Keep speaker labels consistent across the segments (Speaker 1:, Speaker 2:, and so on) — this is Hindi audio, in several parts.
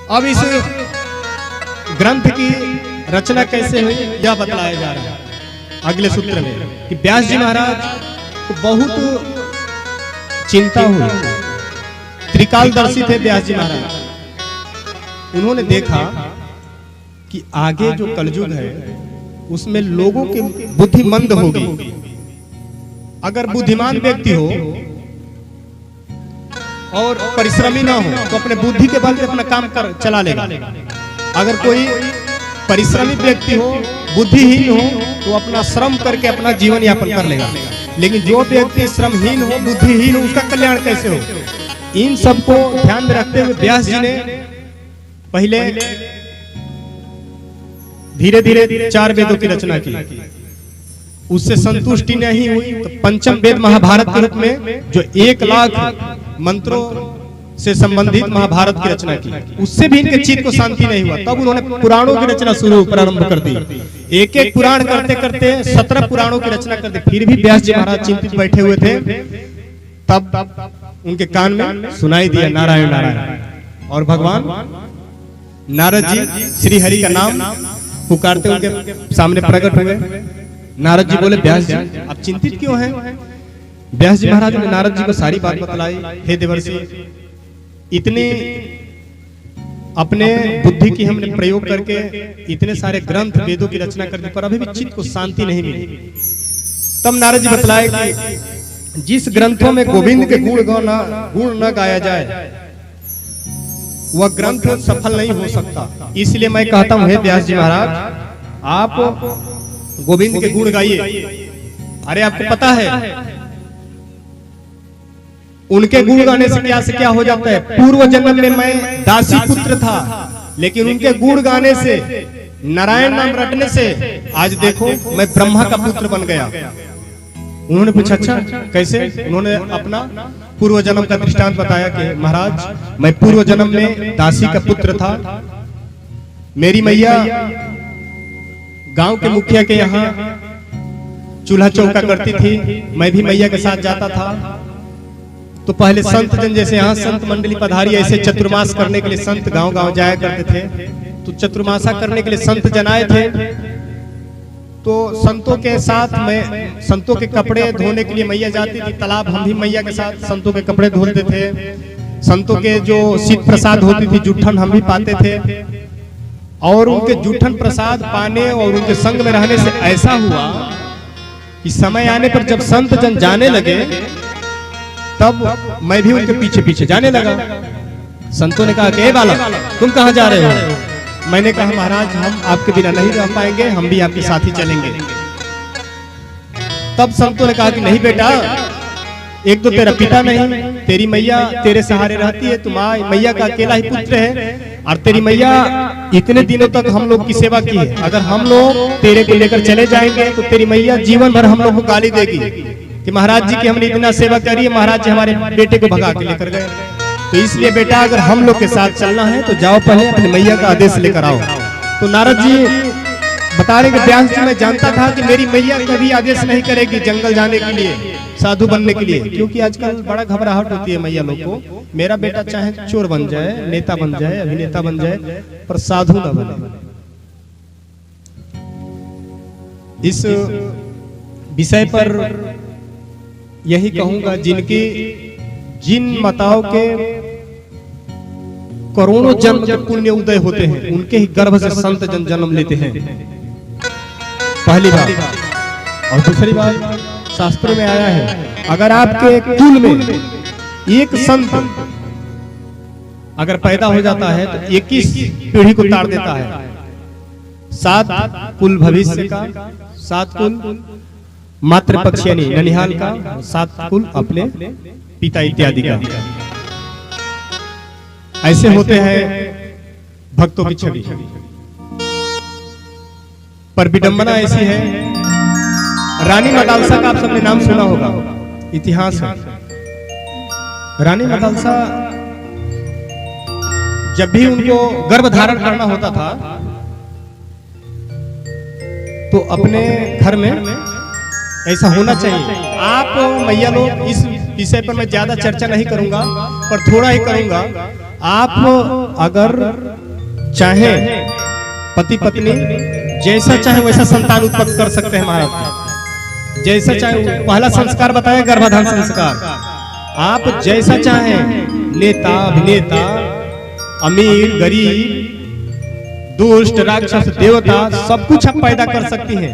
Speaker 1: अब इस ग्रंथ की रचना कैसे हुई यह बतलाया जा रहा है अगले सूत्र में कि व्यास जी महाराज को बहुत चिंता हुई। त्रिकालदर्शी थे व्यास जी महाराज। उन्होंने देखा कि आगे जो कलयुग है उसमें लोगों की बुद्धि मंद होगी। अगर बुद्धिमान व्यक्ति हो और परिश्रमी ना हो तो अपने बुद्धि के बल पे अपना काम कर चला लेगा। अगर कोई परिश्रमी व्यक्ति हो, बुद्धिहीन हो, तो अपना श्रम करके अपना जीवन यापन कर लेगा। लेकिन जो व्यक्ति श्रमहीन हो, बुद्धिहीन हो, उसका कल्याण कैसे हो? इन सबको ध्यान में रखते हुए व्यास जी ने पहले धीरे धीरे 4 वेदों की रचना की। उससे संतुष्टि नहीं हुई तो पंचम वेद महाभारत के रूप में जो 1 लाख मंत्रों से संबंधित महाभारत की रचना की। उससे भी इनके चित्त को शांति नहीं हुआ। तब उन्होंने पुराणों की रचना प्रारंभ कर दी। एक एक पुराण करते करते 17 पुराणों की रचना कर दी। फिर भी व्यास जी महाराज चिंतित बैठे हुए थे। तब उनके कान में सुनाई दिया नारायण नारायण। और भगवान नारद जी श्री हरि का नाम पुकारते उनके सामने प्रकट हुए। नारद जी बोले, व्यास जी आप चिंतित क्यों हैं? व्यास जी महाराज ने नारद जी को सारी बात बतलाई। हे देवर्षि, इतने अपने बुद्धि की हमने प्रयोग करके इतने सारे ग्रंथ वेदों की रचना कर दी, पर अभी भी चित्त को शांति नहीं मिली। तब नारद जी बतलाए कि जिस ग्रंथों में गोविंद के गुण न गाया जाए वह ग्रंथ सफल नहीं हो सकता। इसलिए मैं कहता हूं, हे व्यास जी महाराज, आप गोविंद के गुण गाइए। अरे आपको पता है उनके गुण गाने से क्या हो जाता है? पूर्व जन्म में मैं दासी पुत्र था, लेकिन उनके गुण गाने से, नारायण नाम रटने से आज देखो मैं ब्रह्मा का पुत्र बन गया। उन्होंने पूछा, अच्छा कैसे? उन्होंने अपना पूर्व जन्म का दृष्टांत बताया कि महाराज मैं पूर्व जन्म में दासी का पुत्र था। मेरी मैया गांव के मुखिया के यहाँ चूल्हा चौका करती थी। मैं भी मैया के साथ जाता था। तो पहले संत जन, जैसे यहाँ संत मंडली पधारी, ऐसे चतुर्मास करने के लिए संत गांव गांव जाया करते थे। तो चतुर्मासा करने के लिए संत जन आए थे। तो संतों के साथ में संतों के कपड़े धोने के लिए मैया जाती थी तालाब। हम भी मैया के साथ संतों के कपड़े धोते थे। संतों के जो शीत प्रसाद होती थी, जूठन, हम भी पाते थे। और उनके जूठन प्रसाद पाने और उनके संग में रहने से ऐसा हुआ कि समय आने पर जब संत जन जाने लगे तब मैं भी उनके पीछे पीछे जाने लगा। संतों ने कहा कि ए बालक, तुम कहां जा रहे हो? मैंने कहा, महाराज हम आपके बिना नहीं रह पाएंगे, हम भी आपके साथ ही चलेंगे। तब संतों ने कहा कि नहीं बेटा, एक तो तेरा पिता नहीं, तेरी मैया तेरे सहारे रहती है, तुम मैया का अकेला ही पुत्र है। और तेरी मैया इतने दिनों तक हम लोग की सेवा की है। अगर हम लोग तेरे को लेकर चले जाएंगे तो तेरी मैया जीवन भर हम लोग को गाली देगी कि महाराज जी की हमने इतना सेवा करी है, महाराज जी हमारे बेटे को भगा के लेकर गए। तो इसलिए बेटा अगर हम लोग के साथ चलना है तो जाओ, पहले अपनी मैया का आदेश लेकर आओ। तो नारद जी बता रहे कि व्यास जी मैं जानता था कि मेरी मैया कभी आदेश नहीं करेगी जंगल जाने के लिए, साधु बनने के लिए, क्योंकि आजकल बड़ा घबराहट होती है मैया लोग को। मेरा बेटा चाहे चोर बन जाए, नेता बन जाए, अभिनेता बन जाए, पर साधु ना बने। इस विषय पर यही कहूंगा, जिन माताओं के करोड़ों जन्म के पुण्य उदय होते हैं उनके ही गर्भ से संत जन जन्म लेते हैं, पहली बात। और दूसरी बात, शास्त्रों में आया है अगर आपके कुल में एक संत अगर पैदा हो जाता है तो 21 पीढ़ी को ताड़ देता है। 7 कुल भविष्य का, 7 कुल मातृ पक्ष यानी ननिहाल का, 7 कुल अपने पिता इत्यादि का। ऐसे होते हैं भक्तों की छवि। पर विडंबना ऐसी है, रानी मदालसा का आप सबने नाम सुना होगा, इतिहास है। रानी मदालसा जब भी उनको गर्भ धारण करना होता था तो अपने घर में ऐसा होना चाहिए। आप मैया लोग, इस विषय पर मैं ज्यादा चर्चा नहीं करूंगा पर थोड़ा ही करूंगा। आप अगर चाहे पति पत्नी जैसा चाहे वैसा संतान उत्पन्न कर सकते हैं महाराज। जैसा चाहे, पहला संस्कार बताया गर्भाधान संस्कार। आप जैसा चाहे, नेता अभिनेता, अमीर गरीब, दुष्ट राक्षस देवता, सब कुछ आप पैदा कर सकती हैं,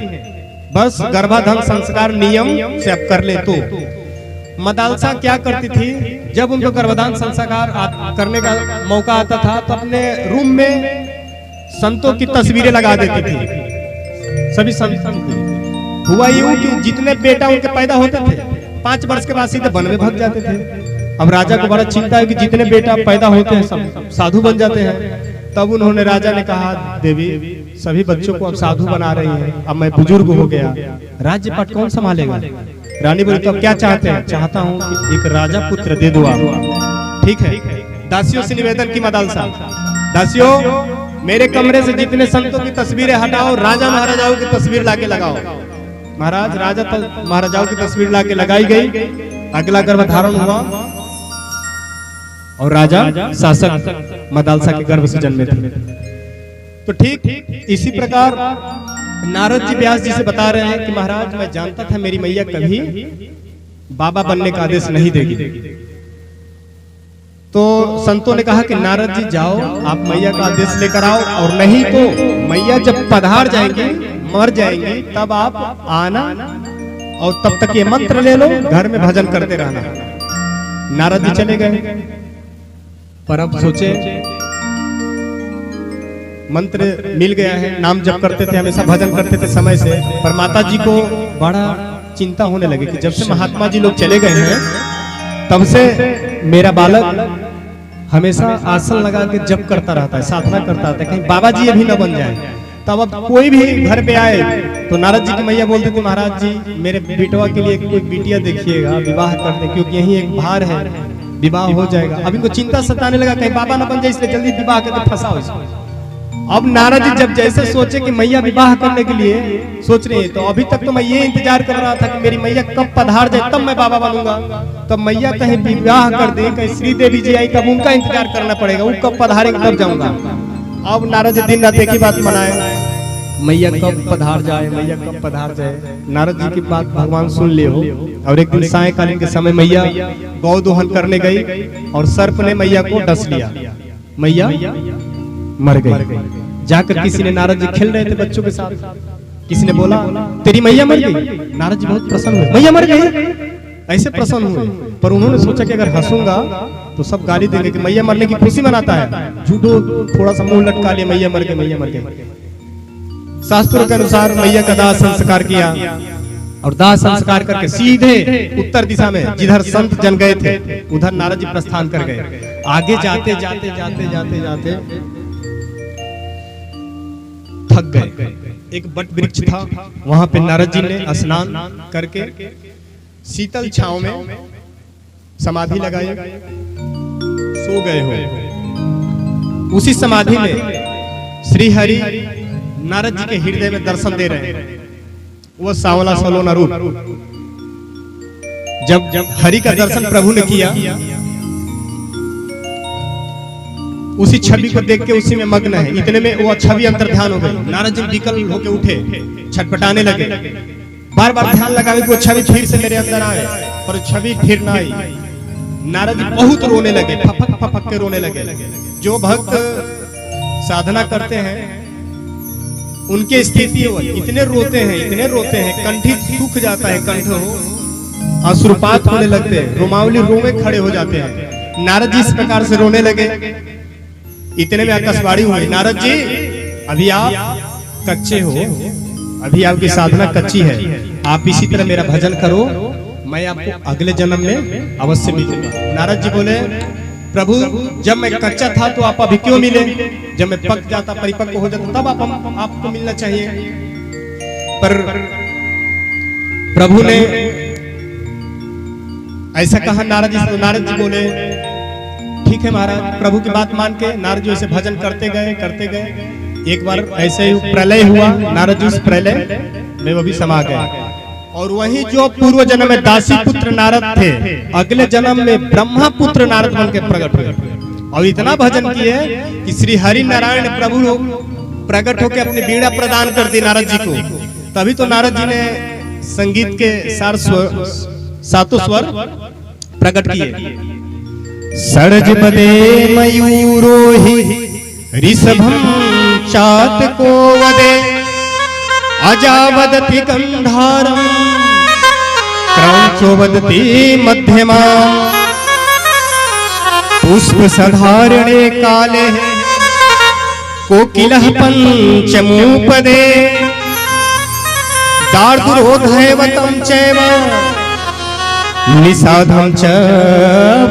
Speaker 1: बस गर्भाधान संस्कार नियम से आप कर ले तो। मदालसा क्या करती थी, जब उनको गर्भाधान संस्कार करने का मौका आता था तो अपने रूम में संतों की तस्वीरें लगा देती थी। सभी संतों की। हुआ यूं कि जितने बेटा उनके पैदा होते थे 5 वर्ष के बाद सीधे वन में भाग जाते थे। अब राजा को बड़ा चिंता है कि जितने बेटा पैदा होते हैं सब साधु बन जाते हैं। तब उन्होंने, राजा ने कहा, देवी सभी बच्चों को अब साधु बना रही है, अब मैं बुजुर्ग हो गया, राज्य पाट कौन संभालेगा। रानी बोली, तो अब क्या चाहते हैं। चाहता हूँ कि एक राजा पुत्र दे दो आप। ठीक है, दासियों से निवेदन की मदालसा, दासियों मेरे कमरे से जितने संतों की तस्वीरें हटाओ, राजा महाराजाओं की तस्वीर लाके लगाओ। महाराज राजा महाराजाओं की तस्वीर लाके लगाई गई। अगला गर्भधारण हुआ और राजा शासक मदालसा के गर्भ से जन्मे थे। तो ठीक इसी प्रकार नारद जी व्यास जी से बता रहे हैं कि महाराज मैं जानता था मेरी मैया कभी बाबा बनने का आदेश नहीं देगी। तो संतों ने कहा कि नारद जी जाओ, आप मैया का आदेश लेकर आओ, और नहीं तो मैया जब पधार जाएंगी, मर जाएंगी, तब आप आना और तब तक ये मंत्र ले लो, घर में भजन करते रहना। नारद जी चले गए। पर अब सोचे मंत्र मिल गया है, नाम जप करते थे, हमेशा भजन करते थे समय से, पर माता जी को बड़ा चिंता होने लगी कि जब से महात्मा जी लोग चले गए हैं तब से मेरा बालक हमेशा आसन लगा के जप करता रहता है, साधना करता रहता है, कहीं बाबा जी अभी न बन जाए। तब अब कोई भी घर पे आए तो नारद जी की मैया बोलती थी, महाराज जी मेरे बेटवा के लिए कोई बिटिया देखिएगा, विवाह कर दे, क्योंकि यही एक भार है, विवाह हो जाएगा। अब इनको चिंता सताने लगा कहीं बाबा न बन जाए, इसलिए जल्दी विवाह करके फंसाओ इसको। अब नारद जी जब जैसे सोचे कि मैया विवाह करने के लिए सोच रही है, तो अभी तक तो मैं ये इंतजार कर रहा था कि मेरी मैया कब पधार जाए तब मैं बाबा बनूंगा। तब मैया कहीं विवाह कर दे, कहीं श्री देवी जी आई, तब उनका इंतजार करना पड़ेगा, वो कब पधारेंगे तब जाऊंगा। अब नारद जी दिन रात एक ही बात मनाए, मैया कब पधार जाए, मैया कब पधार जाए। नारद जी की बात भगवान सुन ले हो। और एक दिन सायंकालीन के समय मैया गौ दोहन करने गई और सर्प ने मैया को डस लिया, मैया मर गई। जाकर किसी ने, नारद जी खेल रहे थे बच्चों के साथ, किसी ने बोला तेरी मैया मर गई। नारद जी बहुत प्रसन्न हुए, मैया मर गई, ऐसे प्रसन्न हुए। पर उन्होंने सोचा कि अगर हंसूंगा तो सब गाली देंगे कि मैया मरने की खुशी मनाता है, झूठो थोड़ा सा मुंह लटका लिया, मैया मर गई, मैया मर गई। शास्त्रों के अनुसार मैया का दाह संस्कार किया और दाह संस्कार करके सीधे उत्तर दिशा में जिधर संत जन गए थे उधर नारद जी प्रस्थान कर गए। आगे जाते जाते जाते जाते जाते थक गए। एक बट वृक्ष था, वहां पे नारद जी ने स्नान करके शीतल छांव में समाधि लगाई, सो गए हो। उसी समाधि में श्री हरि नारद जी के हृदय में दर्शन दे रहे हैं। वो सांवला सलोना रूप। जब हरि का दर्शन प्रभु ने किया, उसी छवि को देख के उसी में मग्न है। इतने में वो छवि अंतर्ध्यान हो गई। नारद जी विकल होके उठे, छटपटाने लगे, बार बार ध्यान लगा कि वो छवि फिर से मेरे अंदर आए, पर छवि फिर ना आई। नारद जी बहुत रोने लगे, फपक फपक के रोने लगे। जो भक्त साधना करते हैं उनके स्थिति इतने रोते हैं, कंठी सूख जाता है, कंठ हो अश्रुपात होने लगते हैं, रोमावली रोमे खड़े हो जाते हैं। नारद जी इस प्रकार से रोने लगे। इतने में आकाशवाणी हुई, नारद जी अभी आप कच्चे हो, अभी आपकी साधना कच्ची है, आप इसी तरह मेरा भजन करो, मैं आपको अगले जन्म में अवश्य मिलूंगा। नारद जी बोले, प्रभु जब मैं कच्चा था तो आप अभी क्यों मिले, जब मैं पक जाता, परिपक्व हो जाता, तब आपको मिलना चाहिए। पर प्रभु ने ऐसा कहा नारद जी से। नारद जी बोले, ठीक है महाराज। प्रभु की बात मान के नारद जी ऐसे भजन करते गए। एक बार ऐसे ही प्रलय हुआ, नारद जी उस प्रलय में वो भी समा गए। और वही जो पूर्व जन्म में दासी पुत्र नारद थे, अगले जन्म में ब्रह्मा पुत्र नारद बन के प्रकट हुए। और इतना भजन किए कि श्री हरि नारायण प्रभु लोग प्रकट होकर अपनी वीणा प्रदान कर दी नारद जी को। तभी तो नारद जी ने संगीत के सातों स्वर प्रकट किए। सरज बदे मयूरोहि ऋषभं चातको वदे अजावदति गंधारम क्रौंचो वदति मध्यमा पुष्प सधारणे काले कोकिलः पंचमूपदे दार्दुरोधैवतं चैव निषादं च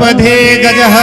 Speaker 1: वधे गजः